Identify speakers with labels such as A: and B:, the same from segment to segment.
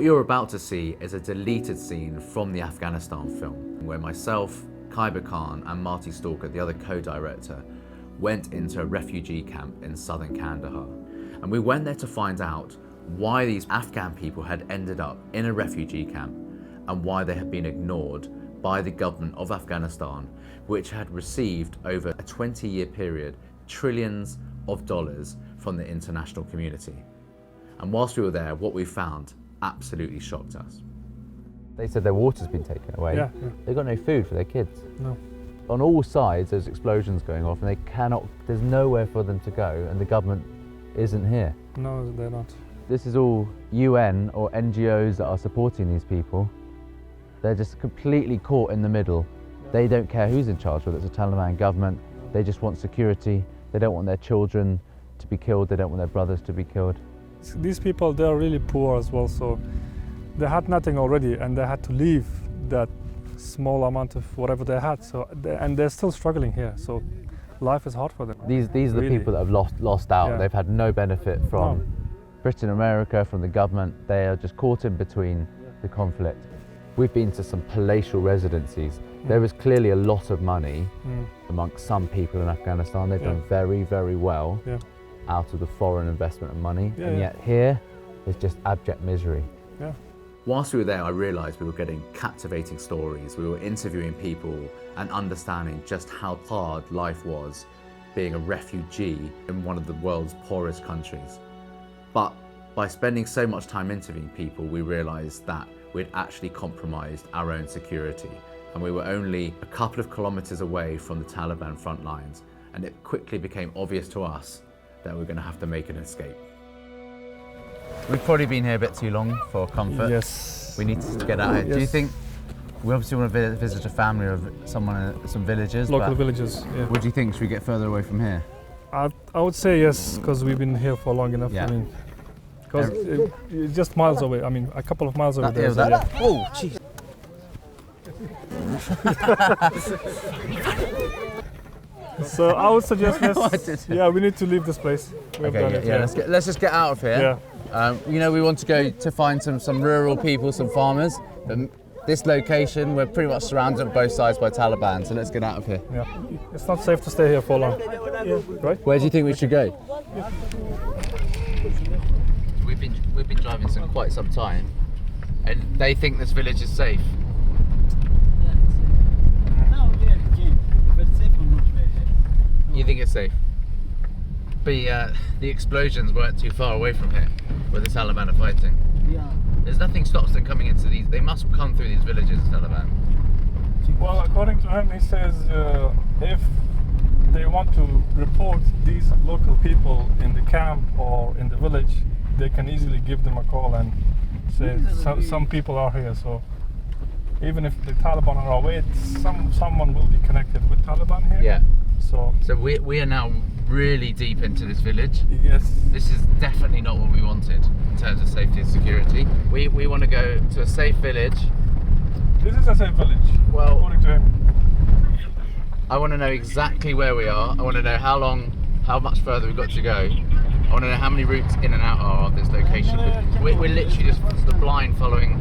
A: What you're about to see is a deleted scene from the Afghanistan film, where myself, Khyber Khan and Marty Stalker, the other co-director, went into a refugee camp in southern Kandahar. And we went there to find out why these Afghan people had ended up in a refugee camp and why they had been ignored by the government of Afghanistan, which had received over a 20-year period trillions of dollars from the international community. And whilst we were there, what we found absolutely shocked us.
B: They said their water's been taken away.
C: Yeah.
B: They've got no food for their kids.
C: No.
B: On all sides there's explosions going off and there's nowhere for them to go, and the government isn't here.
C: No, they're not.
B: This is all UN or NGOs that are supporting these people. They're just completely caught in the middle. They don't care who's in charge, whether it's a Taliban government. They just want security. They don't want their children to be killed. They don't want their brothers to be killed.
C: These people, they're really poor as well, so they had nothing already and they had to leave that small amount of whatever they had. And they're still struggling here, so life is hard for them.
B: These are the
C: really.
B: people that have lost out.
C: Yeah.
B: They've had no benefit from Britain, America, from the government. They are just caught in between the conflict. We've been to some palatial residencies. There is clearly a lot of money amongst some people in Afghanistan. They've done very, very well out of the foreign investment and money. And yet here, there's just abject misery.
C: Yeah.
A: Whilst we were there, I realised we were getting captivating stories. We were interviewing people and understanding just how hard life was being a refugee in one of the world's poorest countries. But by spending so much time interviewing people, we realised that we'd actually compromised our own security. And we were only a couple of kilometres away from the Taliban front lines. And it quickly became obvious to us that we're going to have to make an escape.
B: We've probably been here a bit too long for comfort.
C: Yes.
B: We need to get out of here. Do you think, we obviously want to visit a family or some villages.
C: Local villages, yeah.
B: What do you think? Should we get further away from here?
C: I would say yes, because we've been here for long enough.
B: Yeah.
C: I mean, because it's just miles away. I mean, a couple of miles away.
B: Oh, jeez.
C: So I would suggest we need to leave this place.
B: Let's just get out of here.
C: Yeah.
B: We want to go to find some rural people, some farmers. But this location, we're pretty much surrounded on both sides by Taliban, so let's get out of here.
C: Yeah. It's not safe to stay here for long. Right?
B: Where do you think we should go? We've been driving quite some time, and they think this village is safe. You think it's safe? But the explosions weren't too far away from here, where the Taliban are fighting.
D: Yeah.
B: There's nothing stops them coming into these. They must come through these villages, Taliban.
C: Well, according to him, he says if they want to report these local people in the camp or in the village, they can easily give them a call and say some people are here. So even if the Taliban are away, someone will be connected with Taliban here.
B: Yeah.
C: So
B: we are now really deep into this village.
C: Yes.
B: This is definitely not what we wanted in terms of safety and security. We want to go to a safe village.
C: This is a safe village,
B: well,
C: according to him.
B: I want to know exactly where we are. I want to know how much further we've got to go. I want to know how many routes in and out are of this location. We're literally just blind following.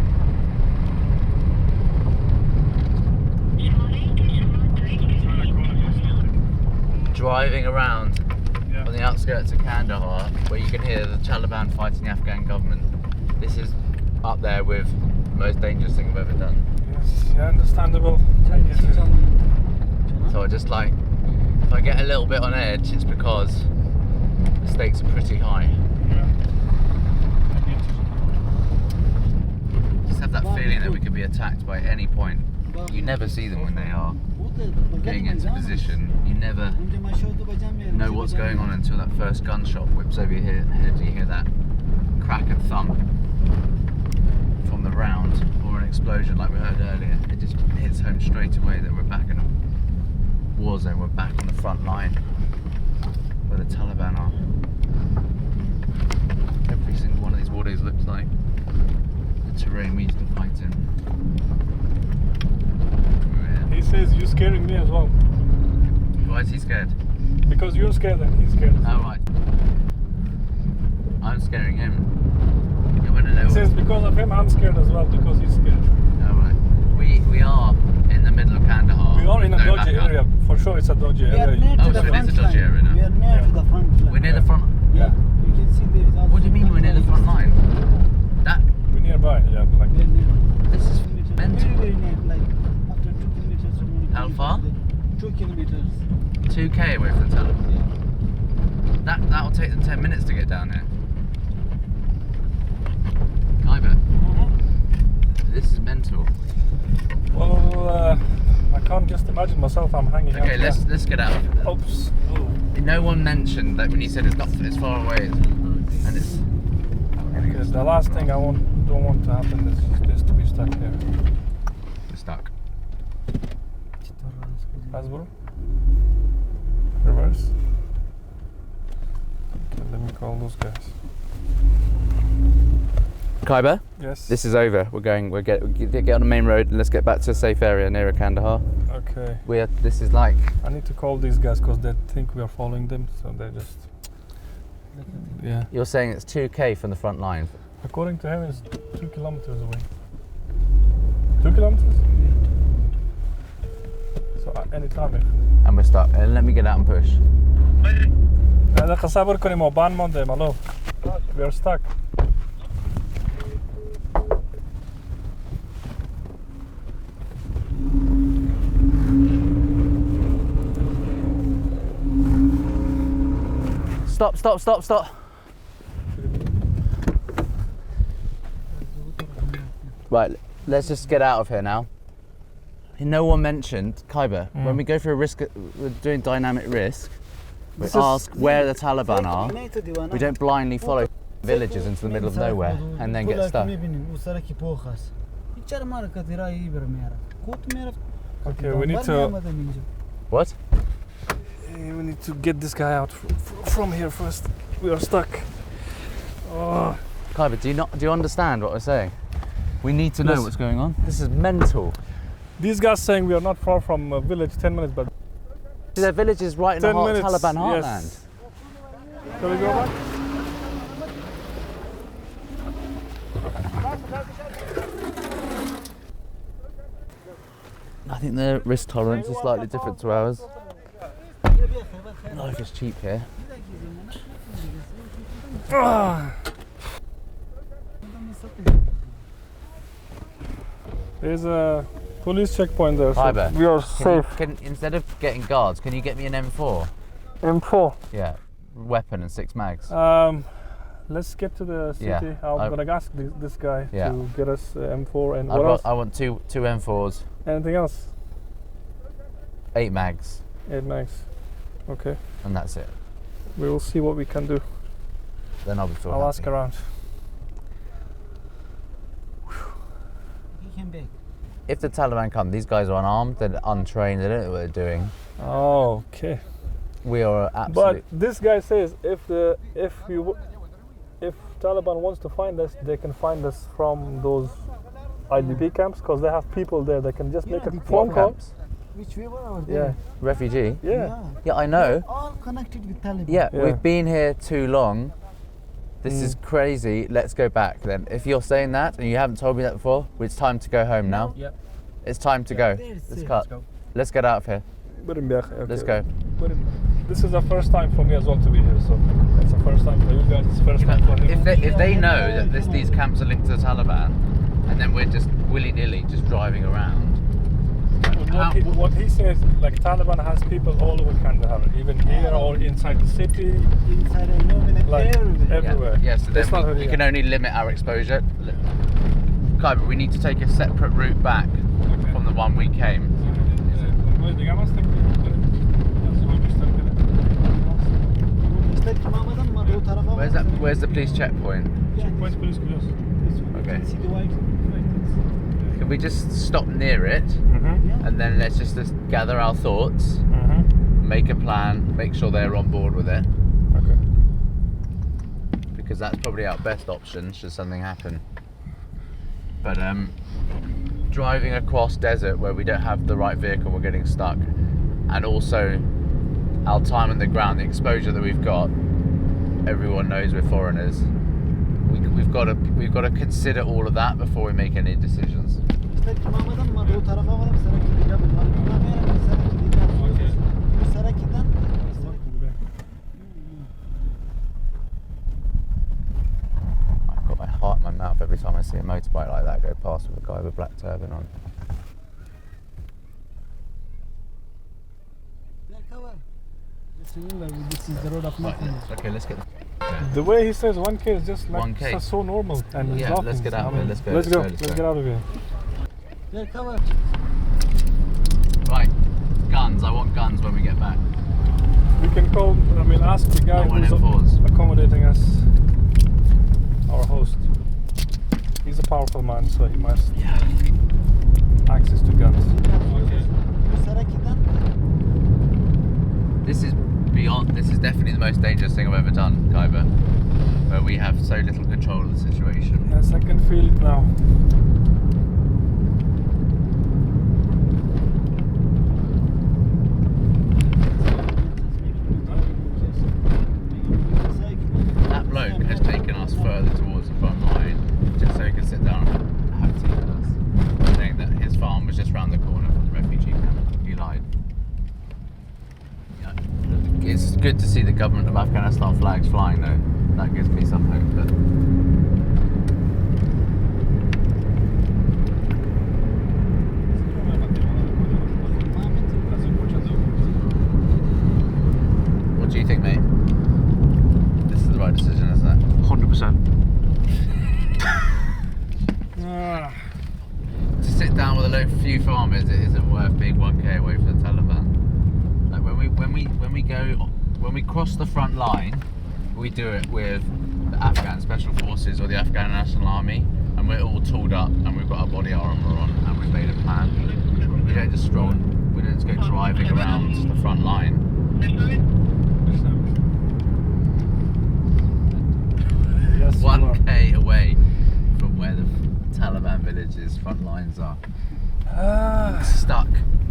B: Driving around on the outskirts of Kandahar, where you can hear the Taliban fighting the Afghan government. This is up there with the most dangerous thing I've ever done.
C: Yes, yeah, understandable.
B: So I just if I get a little bit on edge, it's because the stakes are pretty high. Just have that feeling that we could be attacked by any point. You never see them when they are getting into position. You never know what's going on until that first gunshot whips over your head. You hear that crack and thump from the round, or an explosion like we heard earlier. It just hits home straight away that we're back in a war zone. We're back on the front line where the Taliban are. Every single one of these war days looks like the terrain we used to fight in.
C: He says you're scaring me as well.
B: Why is he scared?
C: Because you're scared and he's scared.
B: Oh right. I'm scaring him. want to know.
C: He says because of him, I'm scared as well because he's scared.
B: Alright. We are in the middle of Kandahar.
C: We are in a
B: No
C: dodgy
B: backup.
C: area. For sure, it's a dodgy
D: We are
C: area.
D: near
B: Oh,
D: to
B: so
D: the
B: it is
D: front
B: a dodgy
D: line.
B: area now.
D: We are near to the front line.
B: We're near the front.
D: Yeah. You can see there is also.
B: What do you mean we're near the front line? That.
C: We're nearby. Yeah, like.
D: We are near.
B: This is mental.
D: Very near. Like after 2 kilometers.
B: How far?
D: 2 kilometers.
B: 2k away from the Taliban. That'll take them 10 minutes to get down here. Khyber, this is mental.
C: Well, I can't just imagine myself. I'm hanging out.
B: Okay, let's get out.
C: Oops.
B: No one mentioned that when he said it's far away, and it's.
C: Because the last thing I don't want to happen is just to be stuck here.
B: We're stuck.
C: Asbro. Reverse. Okay, let me call those guys.
B: Khyber,
C: Yes.
B: this is over. We'll get on the main road and let's get back to a safe area near Kandahar.
C: Okay.
B: This is like.
C: I need to call these guys because they think we are following them, so they just. Yeah.
B: You're saying it's 2k from the front line.
C: According to him, it's 2 kilometers away. 2 kilometers? So anytime if.
B: And we're stuck. And let me get out and push.
C: We are stuck.
B: Stop. Right, let's just get out of here now. No one mentioned, Khyber, when we go for a risk, we're doing dynamic risk, we ask where the Taliban are. We don't blindly follow villages into the middle of nowhere and then get stuck.
C: Okay, we need to.
B: What?
C: We need to get this guy out from here first. We are stuck. Oh.
B: Khyber, do you understand what we're saying? We need to know
C: Yes.
B: what's going on. This is mental.
C: These guys saying we are not far from a village, 10 minutes, but
B: Their village is right in the
C: 10
B: heart,
C: minutes.
B: Taliban heartland.
C: Yes. Shall we go back?
B: I think their risk tolerance is slightly different to ours. Life is cheap here.
C: There's a police checkpoint there, so
B: Khyber,
C: we are safe.
B: Instead of getting guards, can you get me an M4?
C: M4.
B: Yeah, weapon and 6 mags.
C: Let's get to the city.
B: Yeah,
C: I'm gonna ask this guy
B: Yeah.
C: to get us M4 and what else?
B: I want two M4s,
C: Anything else?
B: 8 mags,
C: 8 mags. Okay.
B: and that's it.
C: We will see what we can do.
B: Then I'll be feel
C: I'll
B: happy.
C: ask around.
B: If the Taliban come, these guys are unarmed, they're untrained, they don't know what they're doing.
C: Oh, okay.
B: We are
C: But
B: absolutely.
C: this guy says if Taliban wants to find us, they can find us from those IDP camps because they have people there. They can just make a phone call.
D: Which we were over
C: Yeah.
D: there.
B: Refugee?
C: Yeah.
B: Yeah, I know.
D: All connected with Taliban.
B: Yeah,
C: Yeah.
B: we've been here too long. This is crazy. Let's go back then. If you're saying that and you haven't told me that before, it's time to go home now.
D: Yep.
B: It's time to go. Let's cut. Let's get out of here.
C: Okay.
B: Let's go.
C: This is the first time for me as well to be here, so it's the first time for you guys. It's the first time for him.
B: If they know that these camps are linked to the Taliban, and then we're just willy-nilly just driving around.
C: What he says, like Taliban has people all over Kandahar, even here or inside the city,
D: Inside and moving
C: like
D: everywhere.
C: everywhere.
B: Yeah, so
C: It's not
B: then we
C: really-
B: can only limit our exposure. Khyber, we need to take a separate route back from the one we came. Where's the police checkpoint? Okay.
D: See the white.
B: Can we just stop near it and then let's just gather our thoughts, make a plan, make sure they're on board with it,
C: Okay.
B: because that's probably our best option should something happen. But driving across desert where we don't have the right vehicle, we're getting stuck, and also our time on the ground, the exposure that we've got, everyone knows we're foreigners. we've got to consider all of that before we make any decisions.
D: İşte Kimama'dan mı? O tarafa varıp Saraki'de yapın. Kimama'ya mı? Saraki'de yapın.
C: Okay.
D: Bu Saraki'den
B: I've got my heart in my mouth every time I see a motorbike like that go past with a guy with a black turban on.
D: cover. Just remember, this is the road of nothing.
B: Okay, let's get
C: The way he says 1K is just like
B: 1K.
C: just so normal. And he's
B: Yeah,
C: laughing.
B: let's get out of here. Let's go.
C: Let's get out of here.
D: Yeah, cover.
B: Right, guns. I want guns when we get back.
C: We can call, ask the guy
B: No one
C: who's
B: enforced.
C: accommodating us, our host. He's a powerful man, so he must access to guns.
B: This is definitely the most dangerous thing I've ever done, Khyber, where we have so little control of the situation.
C: Yes, I can feel it now.
B: That bloke has taken us further towards the front line just so he can sit down and have tea with us, saying that his farm was just round the corner from the refugee camp. He lied. Yeah. It's good to see the government of Afghanistan flags flying though. That gives me some hope. But what do you think, mate? This is the right decision, isn't it?
C: 100%.
B: To sit down with a few farmers, it isn't worth being 1K away from the Taliban. Like when we cross the front line, we do it with the Afghan Special Forces or the Afghan National Army, and we're all tooled up and we've got our body armour on and we've made a plan. We don't just stroll. We don't just go driving around the front line. 1K away from where the Taliban villages front lines are. Stuck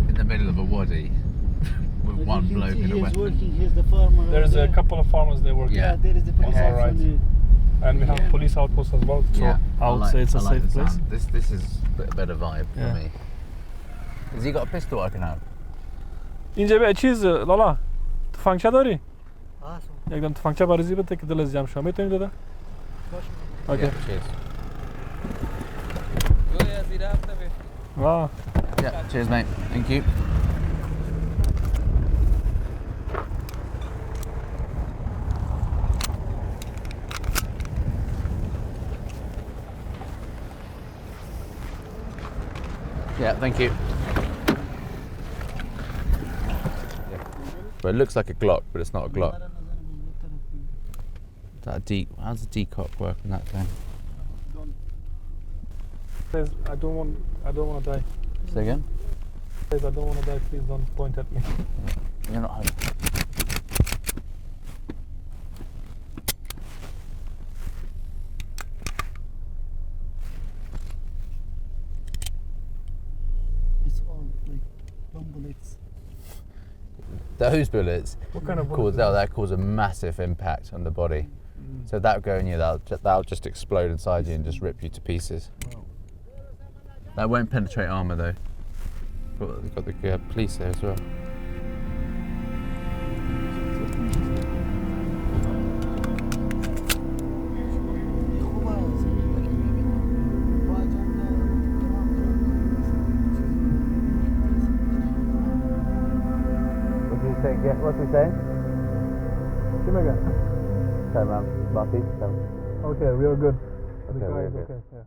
B: in the middle of a wadi with one bloke in a weapon.
D: Working, here's the farmer.
C: There's a couple of farmers they work.
B: Yeah.
D: There is the police
C: All right.
D: actually.
C: And we have police outposts as well, so I would say it's a safe
B: the
C: place.
B: sound. This is a better vibe
C: Yeah.
B: for me. Has he got a pistol I can have?
C: اینجا به چیز لالا تفنگچه داری؟
D: Awesome.
C: یکدم تفنگچه بریزی بده که دل از جمع شما میتونیم داده؟ اوکی.
B: Yeah, cheers.
C: Wow.
B: Yeah, cheers, mate. Thank you. Yeah, thank you. But it looks like a Glock, but it's not a Glock. Is that a how's the decock work on that thing?
C: Says I don't want to die.
B: Say again?
C: Says I don't want to die. Please don't point at me.
B: You're not home.
D: It's all like bomb bullets.
B: Those bullets
C: What kind of bullets?
B: that cause a massive impact on the body. So that go in you, that'll just explode inside you and just rip you to pieces.
C: Wow.
B: That won't penetrate armour though. We've got the police there as well. What do you say?
C: Come again.
B: Turn around, Marty.
C: Okay, we are good. The
B: Okay,
C: guy
B: we're
C: is
B: good.
C: okay. Yeah.